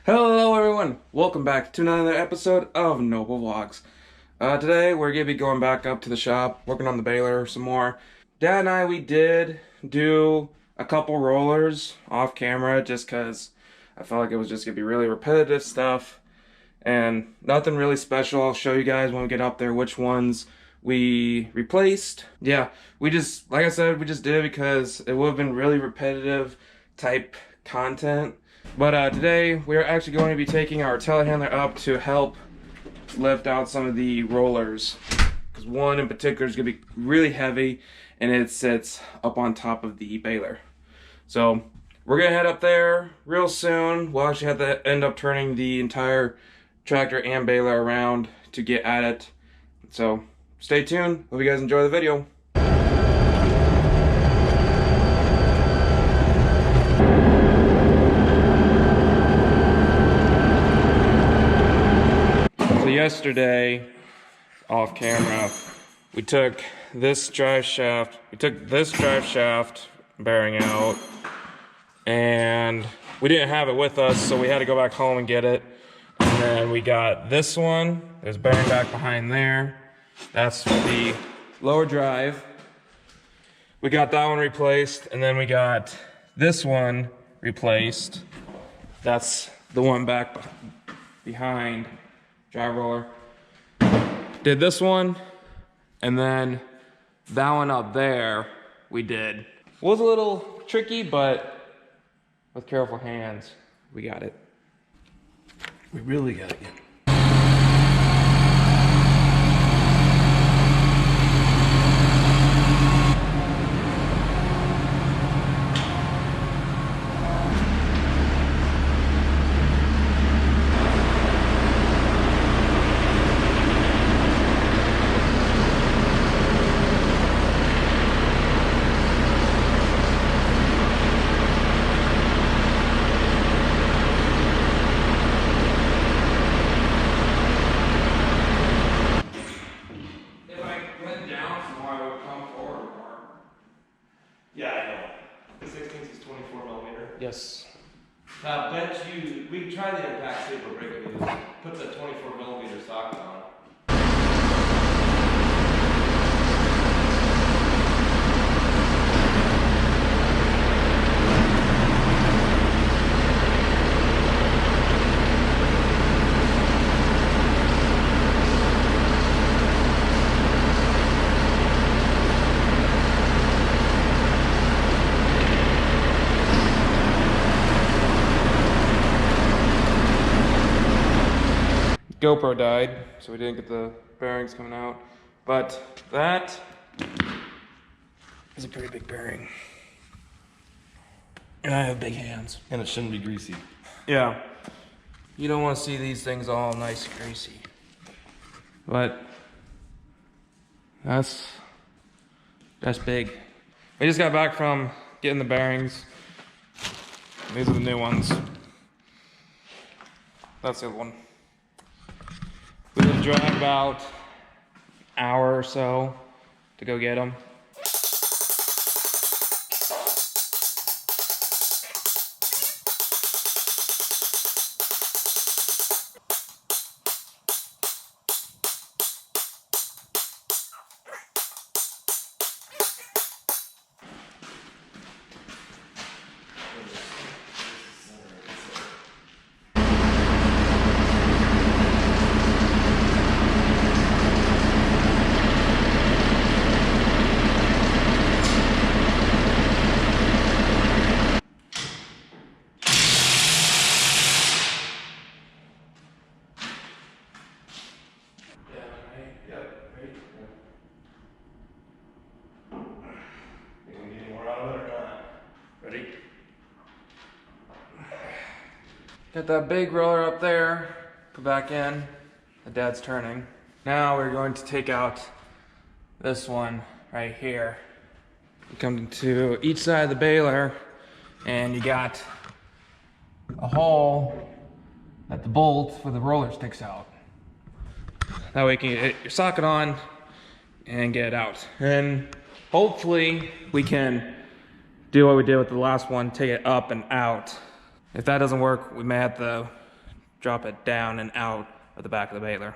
Hello everyone, welcome back to another episode of Noble Vlogs. Today we're going to be going back up to the shop, working on the baler some more. Dad and I, we did do a couple rollers off camera just because I felt like it was just going to be really repetitive stuff and nothing really special. I'll show you guys when we get up there which ones we replaced. Yeah, we just, like I said, we just did it because it would have been really repetitive type content. But today we're actually going to be taking our telehandler up to help lift out some of the rollers, because one in particular is going to be really heavy and it sits up on top of the baler. So we're going to head up there real soon. We'll actually have to end up turning the entire tractor and baler around to get at it. So stay tuned. Hope you guys enjoy the video. Yesterday, off camera, we took this drive shaft bearing out, and we didn't have it with us, so we had to go back home and get it. And then we got this one. There's bearing back behind there. That's the lower drive. We got that one replaced, and then we got this one replaced. That's the one back behind. Drive roller. Did this one, and then that one up there we did. Was a little tricky, but with careful hands, we got it. We really gotta get Yes. I bet you, we can try the impact saber breaker. Put the 24mm socket on. GoPro died, so we didn't get the bearings coming out. But that is a pretty big bearing. And I have big hands. And it shouldn't be greasy. Yeah. You don't want to see these things all nice and greasy. But that's big. We just got back from getting the bearings. These are the new ones. That's the other one. We would drive about an hour or so to go get them. Ready? Got that big roller up there, put back in, the dad's turning. Now we're going to take out this one right here. You come to each side of the baler and you got a hole that the bolt for the roller sticks out. That way you can get your socket on and get it out. And hopefully we can do what we did with the last one, take it up and out. If that doesn't work, we may have to drop it down and out of the back of the baler.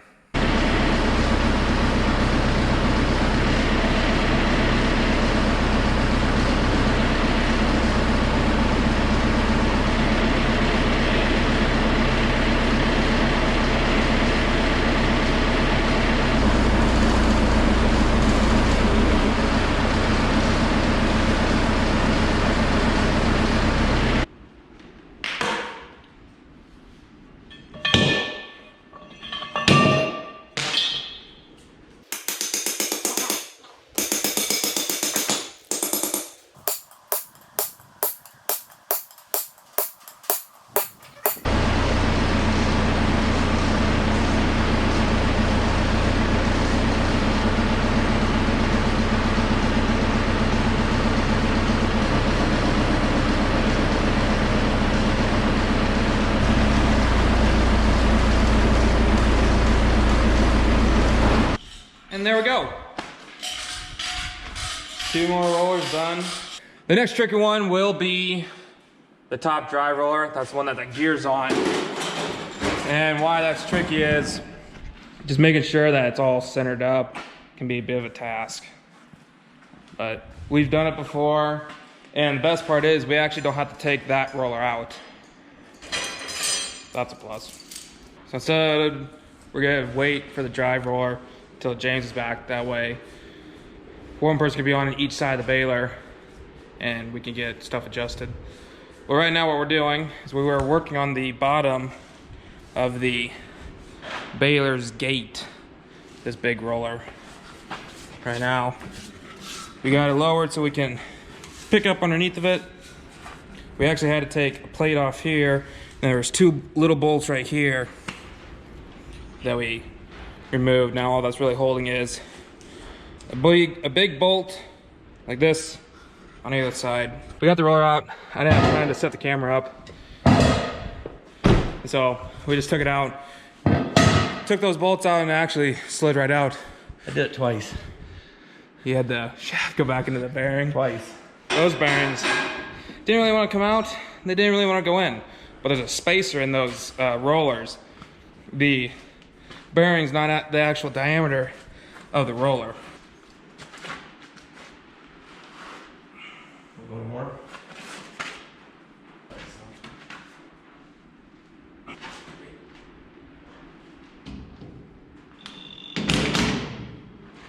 And there we go. 2 more rollers done. The next tricky one will be the top drive roller. That's the one that the gear's on. And why that's tricky is just making sure that it's all centered up can be a bit of a task. But we've done it before. And the best part is we actually don't have to take that roller out. That's a plus. So instead, we're gonna wait for the drive roller until James is back. That way, one person can be on each side of the baler and we can get stuff adjusted. Well, right now what we're doing is we were working on the bottom of the baler's gate, this big roller. Right now, we got it lowered so we can pick up underneath of it. We actually had to take a plate off here, and there was 2 little bolts right here that we removed. Now all that's really holding is a big bolt like this on either side. We got the roller out. I didn't have time to set the camera up, so we just took it out, took those bolts out, and it actually slid right out. I did it twice. You had the shaft go back into the bearing. Twice. Those bearings didn't really want to come out. They didn't really want to go in, but there's a spacer in those rollers. The bearing's not at the actual diameter of the roller. A little more.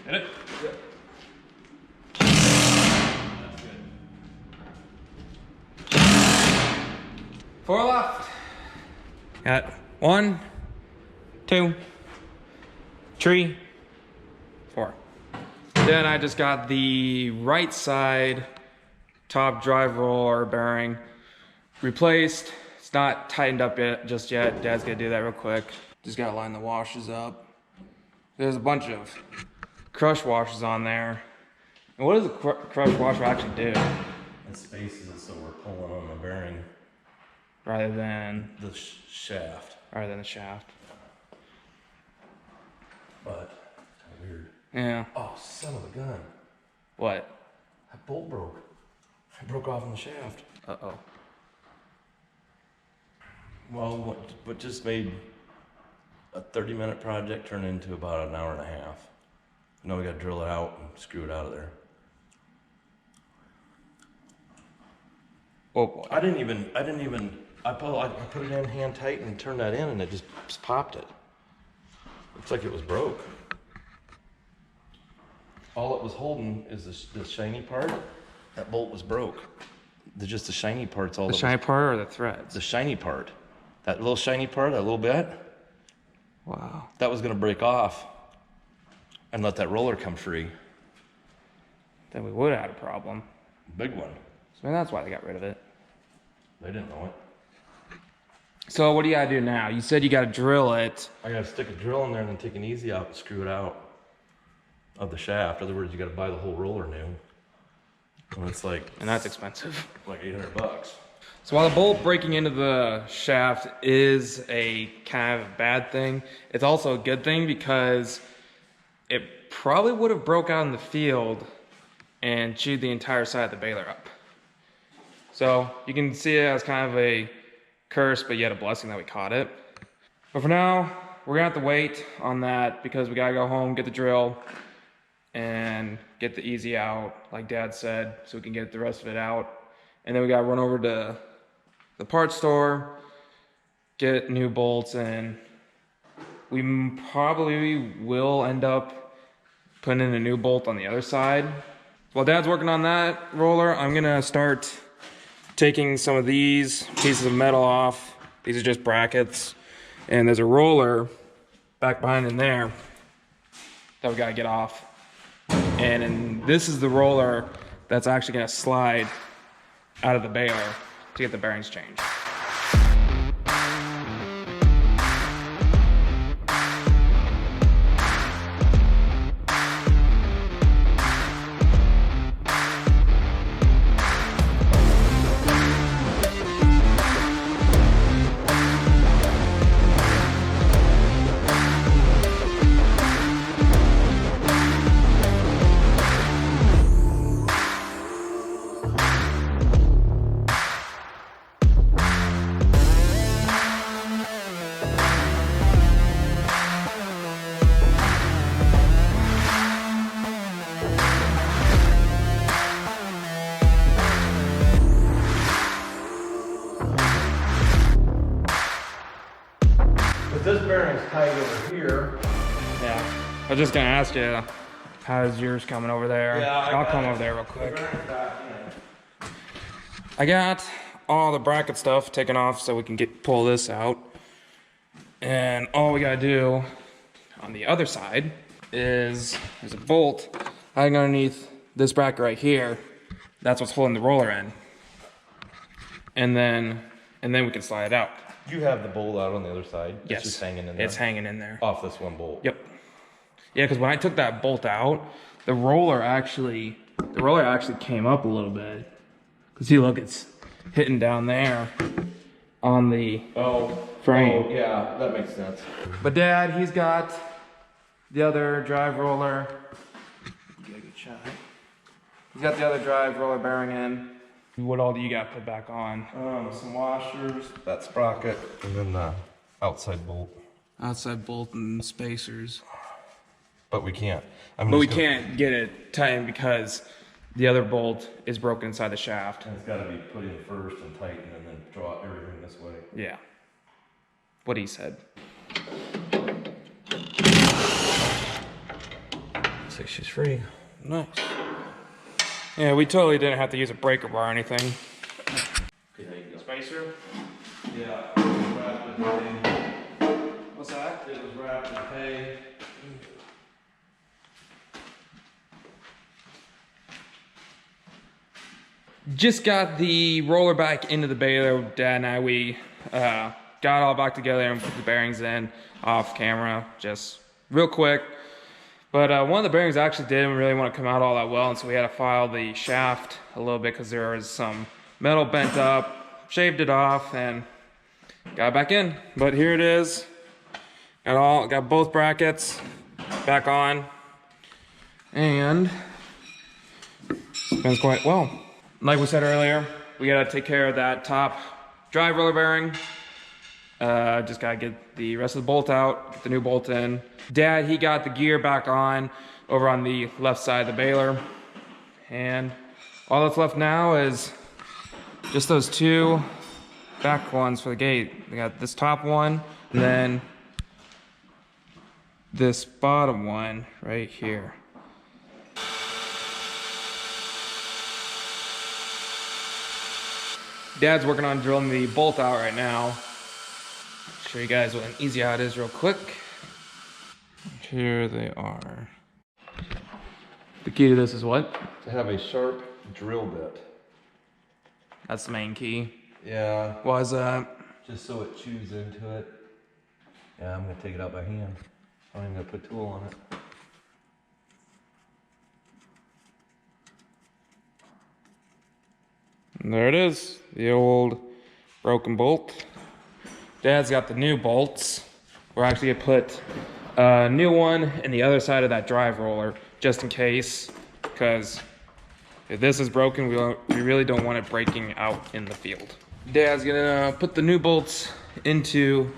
Hit it? Yep. That's good. 4 left. Got 1, 2, 3, 4. Then I just got the right side top drive roller bearing replaced. It's not tightened up yet, just yet. Dad's gonna do that real quick. Just gotta line the washers up. There's a bunch of crush washers on there. And what does a crush washer actually do? It spaces it so we're pulling on the bearing, Rather than the shaft. the shaft. But it's kind of weird. Yeah. Oh, son of a gun! What? That bolt broke. It broke off in the shaft. Uh-oh. Well, what just made a 30-minute project turn into about an hour and a half. Now we got to drill it out and screw it out of there. Oh boy. I put it in hand tight and turned that in, and it just popped it. Looks like it was broke. All it was holding is the shiny part. That bolt was broke. Just the shiny part's all. The shiny part or the threads? The shiny part. That little shiny part, that little bit. Wow. That was gonna break off and let that roller come free. Then we would have had a problem. Big one. So maybe that's why they got rid of it. They didn't know it. So what do you gotta do now? You said you gotta drill it. I gotta stick a drill in there and then take an easy out and screw it out of the shaft. In other words, you gotta buy the whole roller new. And it's like, And that's expensive. like $800. So while the bolt breaking into the shaft is a kind of bad thing, it's also a good thing because it probably would have broke out in the field and chewed the entire side of the baler up. So you can see it as kind of a curse, but yet a blessing that we caught it. But for now, we're gonna have to wait on that because we gotta go home, get the drill, and get the easy out, like Dad said, so we can get the rest of it out. And then we gotta run over to the parts store, get new bolts, and we probably will end up putting in a new bolt on the other side. While Dad's working on that roller, I'm gonna start taking some of these pieces of metal off. These are just brackets. And there's a roller back behind in there that we gotta get off. And this is the roller that's actually gonna slide out of the baler to get the bearings changed. This bearing's tight over here. Yeah, I was just gonna ask you, how's yours coming over there? Yeah, I'll come over there real quick. I got all the bracket stuff taken off so we can pull this out. And all we gotta do on the other side is there's a bolt hiding underneath this bracket right here. That's what's holding the roller in. And then we can slide it out. You have the bolt out on the other side? Yes. It's just hanging in there? It's hanging in there. Off this one bolt? Yep. Yeah, because when I took that bolt out, the roller actually came up a little bit. Because see, look, it's hitting down there on the frame. Oh, yeah, that makes sense. But Dad, he's got the other drive roller. Get a good shot. He's got the other drive roller bearing in. What all do you got put back on? Some washers, that sprocket, and then the outside bolt. Outside bolt and spacers. But we can't. But we can't get it tightened because the other bolt is broken inside the shaft. And it's got to be put in first and tightened and then draw everything this way. Yeah. What he said. So she's free. Nice. Yeah, we totally didn't have to use a breaker bar or anything. Okay, there you go. Spacer? Yeah, it was wrapped in hay. What's that? It was wrapped in hay. Just got the roller back into the baler. Dad and I, we got all back together and put the bearings in off camera, just real quick. But one of the bearings actually didn't really want to come out all that well, and so we had to file the shaft a little bit because there was some metal bent up, shaved it off, and got it back in. But here it is. Got both brackets back on, and spins quite well. Like we said earlier, we gotta take care of that top drive roller bearing. Just gotta get the rest of the bolt out, get the new bolt in. Dad, he got the gear back on over on the left side of the baler. And all that's left now is just those two back ones for the gate. We got this top one, and then this bottom one right here. Dad's working on drilling the bolt out right now. Show you guys what an easy out is real quick. Here they are. The key to this is what? To have a sharp drill bit. That's the main key. Yeah. Why is that? Just so it chews into it. Yeah, I'm gonna take it out by hand. I'm even gonna put a tool on it. And there it is, the old broken bolt. Dad's got the new bolts. We're actually gonna put a new one in the other side of that drive roller, just in case, because if this is broken, we really don't want it breaking out in the field. Dad's gonna put the new bolts into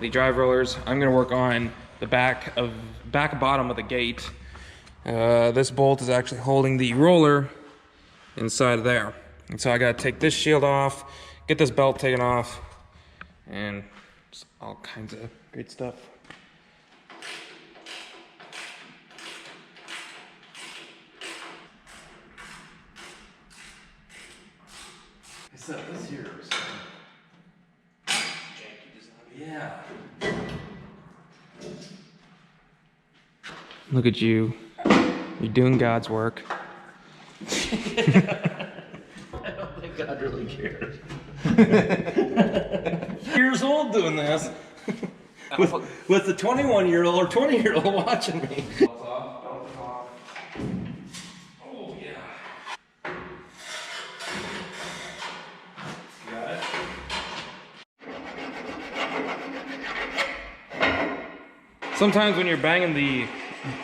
the drive rollers. I'm gonna work on the back bottom of the gate. This bolt is actually holding the roller inside of there. And so I gotta take this shield off, get this belt taken off, and just all kinds of great stuff. Except this here is janky design. Yeah. Look at you. You're doing God's work. I don't think God really cares. Years old doing this. with the 21-year-old or 20-year-old watching me. Oh yeah. Got it? Sometimes when you're banging the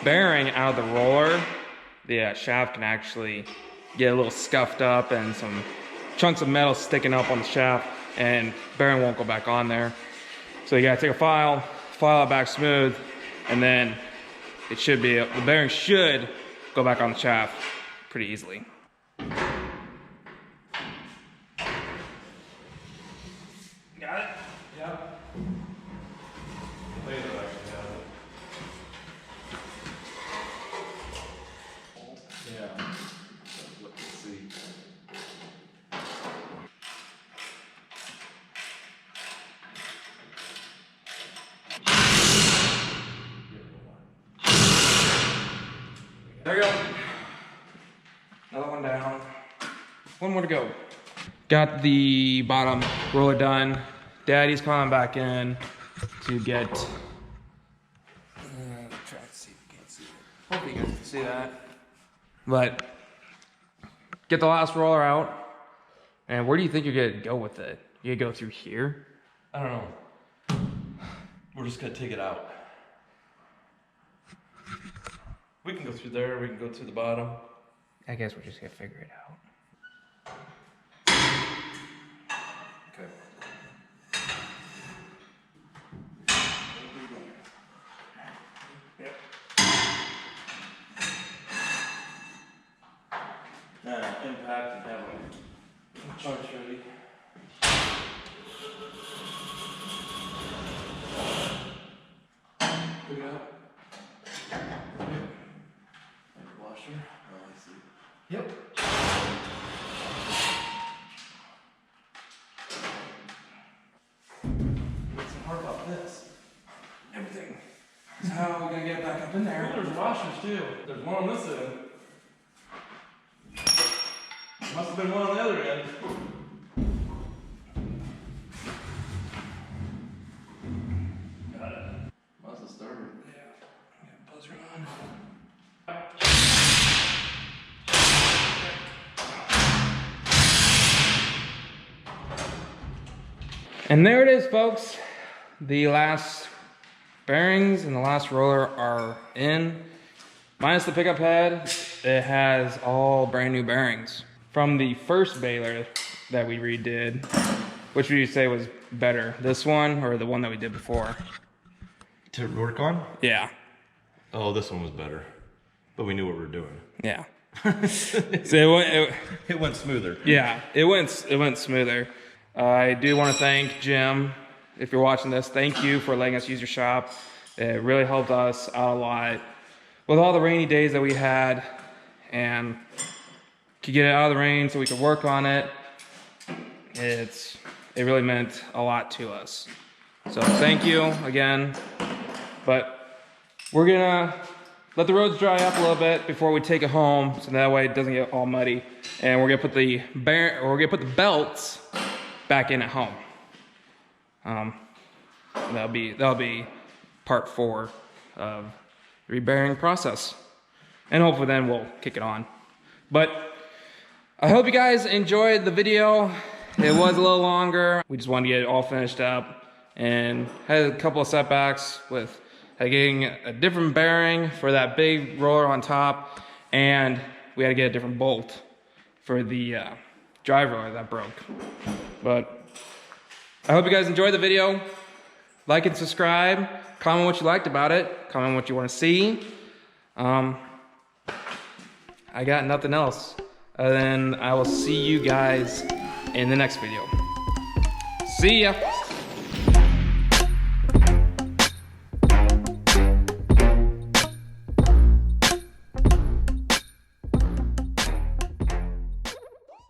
bearing out of the roller, the shaft can actually get a little scuffed up and some chunks of metal sticking up on the shaft, and bearing won't go back on there. So you gotta take a file it back smooth, and then the bearing should go back on the shaft pretty easily. Got it? Yep. Baler actually has it. Yeah. Look and see. There we go. Another one down. One more to go. Got the bottom roller done. Daddy's coming back in to get. Try to see if you can see it. Hopefully you guys can see that. But get the last roller out. And where do you think you're gonna go with it? You gonna go through here? I don't know. We're just gonna take it out. We can go through there, we can go through the bottom. I guess we're just gonna figure it out. Okay. Yep. Impact and have a charge ready. Pick it up. Washer. Oh, I see. Yep. What's so hard about this? Everything. So how are we gonna get it back up in Oh, there? there's washers too. There's one on this end. Must have been one on the other end. Got it. Must have started. Yeah. Buzzer on. And there it is, folks. The last bearings and the last roller are in. Minus the pickup head, it has all brand new bearings. From the first baler that we redid, which would you say was better? This one or the one that we did before? To work on? Yeah. Oh, this one was better. But we knew what we were doing. Yeah. So It went smoother. yeah, it went smoother. I do want to thank Jim. If you're watching this, thank you for letting us use your shop. It really helped us out a lot with all the rainy days that we had, and to get it out of the rain so we could work on it. It really meant a lot to us. So thank you again. But we're gonna let the roads dry up a little bit before we take it home, so that way it doesn't get all muddy. And we're gonna put the belts back in at home. That'll be part 4 of the rebearing process, and hopefully then we'll kick it on. But I hope you guys enjoyed the video. It was a little longer. We just wanted to get it all finished up, and had a couple of setbacks with getting a different bearing for that big roller on top, and we had to get a different bolt for the drive roller that broke. But I hope you guys enjoyed the video. Like and subscribe. Comment what you liked about it. Comment what you want to see. I got nothing else. And then I will see you guys in the next video. See ya.